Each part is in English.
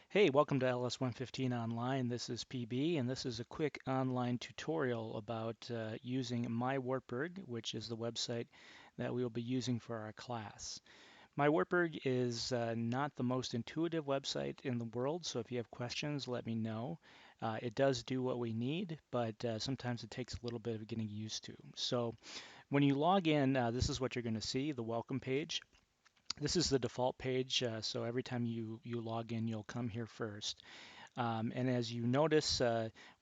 Hey, welcome to LS115 Online. This is PB, and this is a quick online tutorial about using My Wartburg, which is the website that we will be using for our class. My Wartburg is not the most intuitive website in the world, so if you have questions, let me know. It does do what we need, but sometimes it takes a little bit of getting used to. So when you log in, this is what you're going to see, the welcome page. This is the default page, so every time you log in, you'll come here first. And as you notice,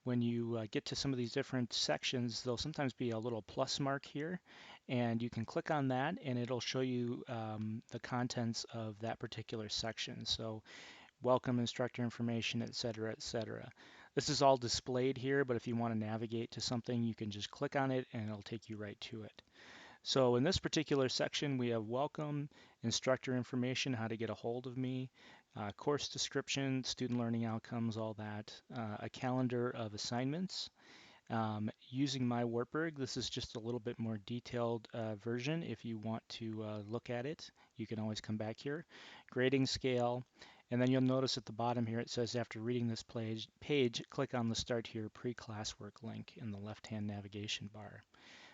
when you get to some of these different sections, there'll sometimes be a little plus mark here, and you can click on that, and it'll show you the contents of that particular section. So welcome, instructor information, etc., etc. This is all displayed here, but if you want to navigate to something, you can just click on it, and it'll take you right to it. So in this particular section, we have welcome, instructor information, how to get a hold of me, course description, student learning outcomes, all that, a calendar of assignments. Using My Wartburg, this is just a little bit more detailed version. If you want to look at it, you can always come back here. Grading scale, and then you'll notice at the bottom here it says after reading this page, click on the Start Here pre-classwork link in the left-hand navigation bar.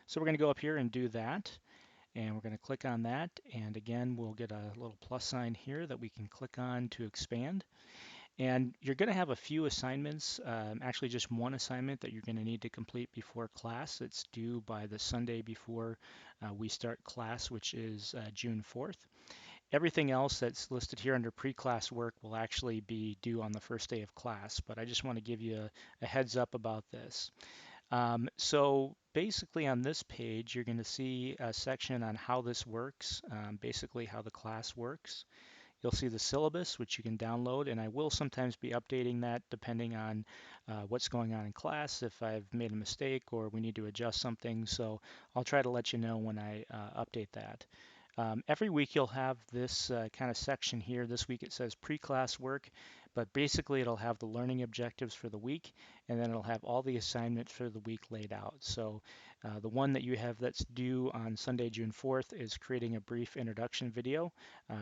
So we're going to go up here and do that. And we're going to click on that. And again, we'll get a little plus sign here that we can click on to expand. And you're going to have a few assignments, actually just one assignment that you're going to need to complete before class. It's due by the Sunday before we start class, which is June 4th. Everything else that's listed here under pre-class work will actually be due on the first day of class, but I just want to give you a heads up about this. So basically on this page, you're going to see a section on how this works, basically how the class works. You'll see the syllabus, which you can download, and I will sometimes be updating that depending on what's going on in class, if I've made a mistake or we need to adjust something. So I'll try to let you know when I update that. Every week you'll have this kind of section here. This week it says pre-class work, but basically it'll have the learning objectives for the week, and then it'll have all the assignments for the week laid out. So the one that you have that's due on Sunday, June 4th is creating a brief introduction video.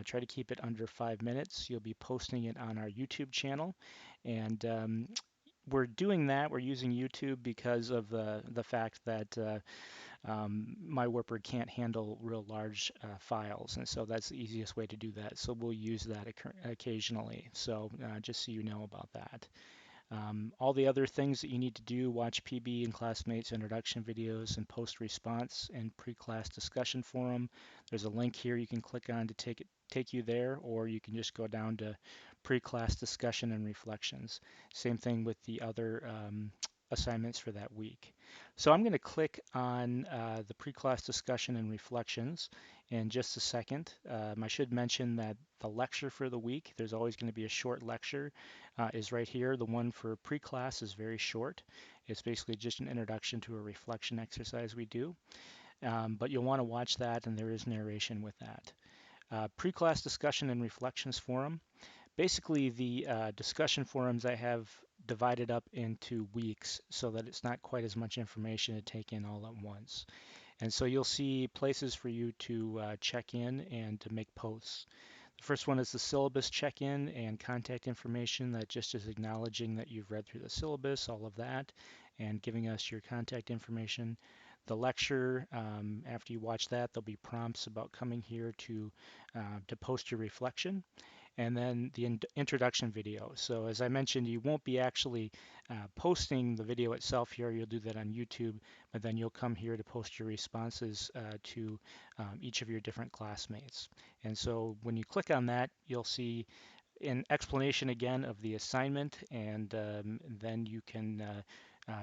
Try to keep it under 5 minutes. You'll be posting it on our YouTube channel, and we're doing that. We're using YouTube because of the fact that My Wartburg can't handle real large files, and so that's the easiest way to do that. So we'll use that occasionally. So just so you know about that. All the other things that you need to do, watch PB and classmates introduction videos and post response and pre-class discussion forum. There's a link here you can click on to take you there, or you can just go down to pre-class discussion and reflections. Same thing with the other assignments for that week. So I'm going to click on the pre-class discussion and reflections in just a second. I should mention that the lecture for the week, there's always going to be a short lecture, is right here. The one for pre-class is very short. It's basically just an introduction to a reflection exercise we do. But you'll want to watch that, and there is narration with that. Pre-class discussion and reflections forum. Basically, the discussion forums I have divided up into weeks so that it's not quite as much information to take in all at once. And so you'll see places for you to check in and to make posts. The first one is the syllabus check-in and contact information that just is acknowledging that you've read through the syllabus, all of that, and giving us your contact information. The lecture, after you watch that, there'll be prompts about coming here to post your reflection, and then the introduction video. So as I mentioned, you won't be actually posting the video itself here. You'll do that on YouTube, but then you'll come here to post your responses to each of your different classmates. And so when you click on that, you'll see an explanation again of the assignment, and then you can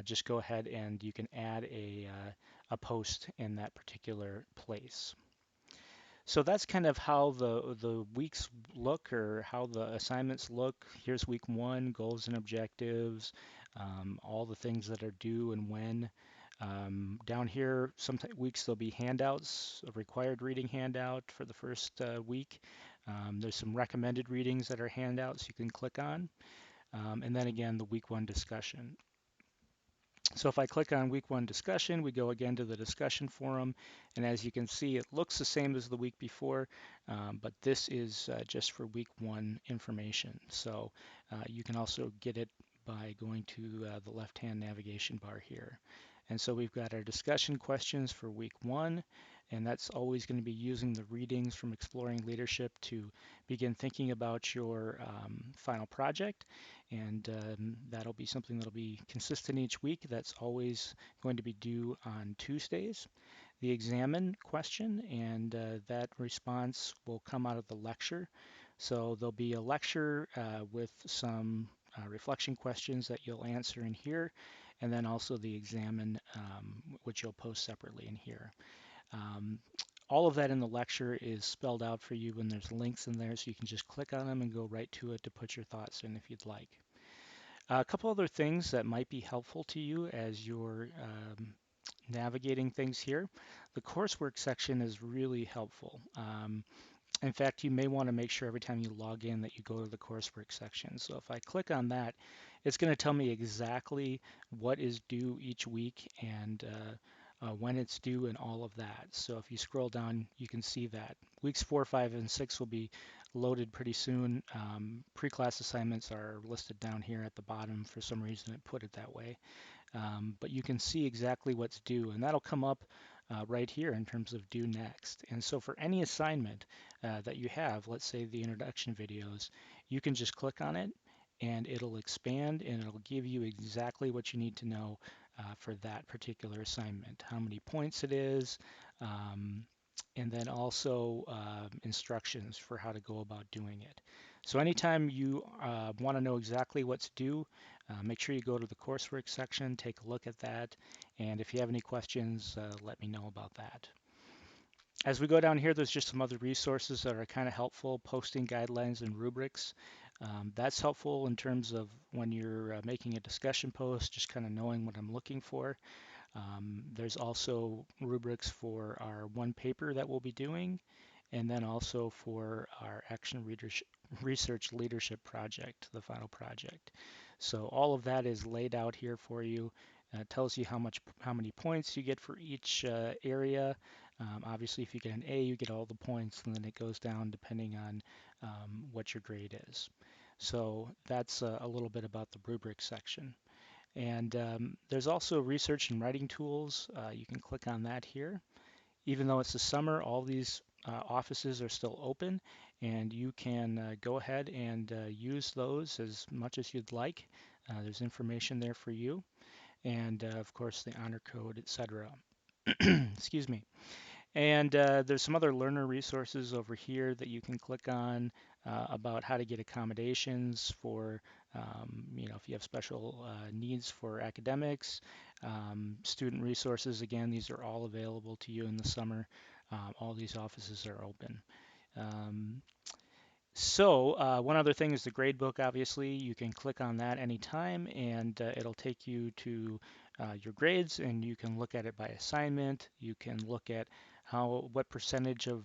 just go ahead and you can add a post in that particular place. So that's kind of how the weeks look, or how the assignments look. Here's week one, goals and objectives, all the things that are due and when. Down here, some weeks there'll be handouts, a required reading handout for the first week. There's some recommended readings that are handouts you can click on. And then again, the week one discussion. So if I click on week one discussion, we go again to the discussion forum. And as you can see, it looks the same as the week before, but this is just for week one information. So you can also get it by going to the left-hand navigation bar here. And so we've got our discussion questions for week one, and that's always going to be using the readings from Exploring Leadership to begin thinking about your final project. And that'll be something that'll be consistent each week. That's always going to be due on Tuesdays. The examine question, and that response will come out of the lecture. So there'll be a lecture with some reflection questions that you'll answer in here, and then also the examine, which you'll post separately in here. Um, all of that in the lecture is spelled out for you, and there's links in there, so you can just click on them and go right to it to put your thoughts in if you'd like. A couple other things that might be helpful to you as you're navigating things here. The coursework section is really helpful. In fact, you may want to make sure every time you log in that you go to the coursework section. So if I click on that, it's going to tell me exactly what is due each week and when it's due and all of that. So if you scroll down, you can see that. Weeks 4, 5, and 6 will be loaded pretty soon. Pre-class assignments are listed down here at the bottom. For some reason, it put it that way. But you can see exactly what's due, and that'll come up right here in terms of due next. And so for any assignment that you have, let's say the introduction videos, you can just click on it and it'll expand and it'll give you exactly what you need to know for that particular assignment, how many points it is, um, and then also instructions for how to go about doing it. So anytime you want to know exactly what's due, make sure you go to the coursework section, take a look at that, and if you have any questions, let me know about that. As we go down here, there's just some other resources that are kind of helpful, posting guidelines and rubrics. That's helpful in terms of when you're making a discussion post, just kind of knowing what I'm looking for. There's also rubrics for our one paper that we'll be doing, and then also for our research leadership project, the final project. So all of that is laid out here for you. It tells you how many points you get for each area. Obviously, if you get an A, you get all the points, and then it goes down depending on what your grade is. So that's a little bit about the rubric section. And there's also research and writing tools. You can click on that here. Even though it's the summer, all these offices are still open, and you can go ahead and use those as much as you'd like. There's information there for you, and of course the honor code, etc. Excuse me. And there's some other learner resources over here that you can click on about how to get accommodations for, if you have special needs for academics. Student resources, again, these are all available to you in the summer. All these offices are open. Um, one other thing is the gradebook, obviously. You can click on that anytime and it'll take you to your grades, and you can look at it by assignment. You can look at what percentage of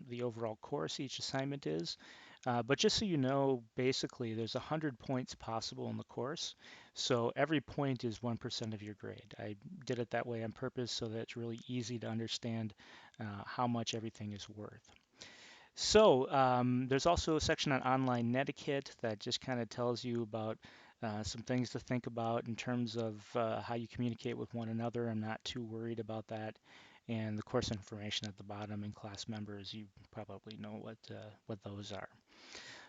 the overall course each assignment is. But just so you know, basically there's 100 points possible in the course. So every point is 1% of your grade. I did it that way on purpose so that it's really easy to understand how much everything is worth. So there's also a section on online netiquette that just kind of tells you about some things to think about in terms of how you communicate with one another. I'm not too worried about that. And the course information at the bottom and class members, you probably know what those are.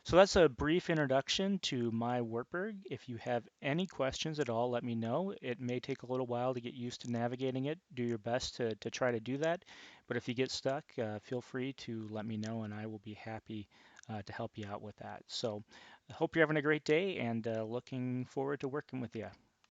So that's a brief introduction to My Wartburg. If you have any questions at all, let me know. It may take a little while to get used to navigating it. Do your best to try to do that. But if you get stuck, feel free to let me know and I will be happy to help you out with that. So I hope you're having a great day and looking forward to working with you.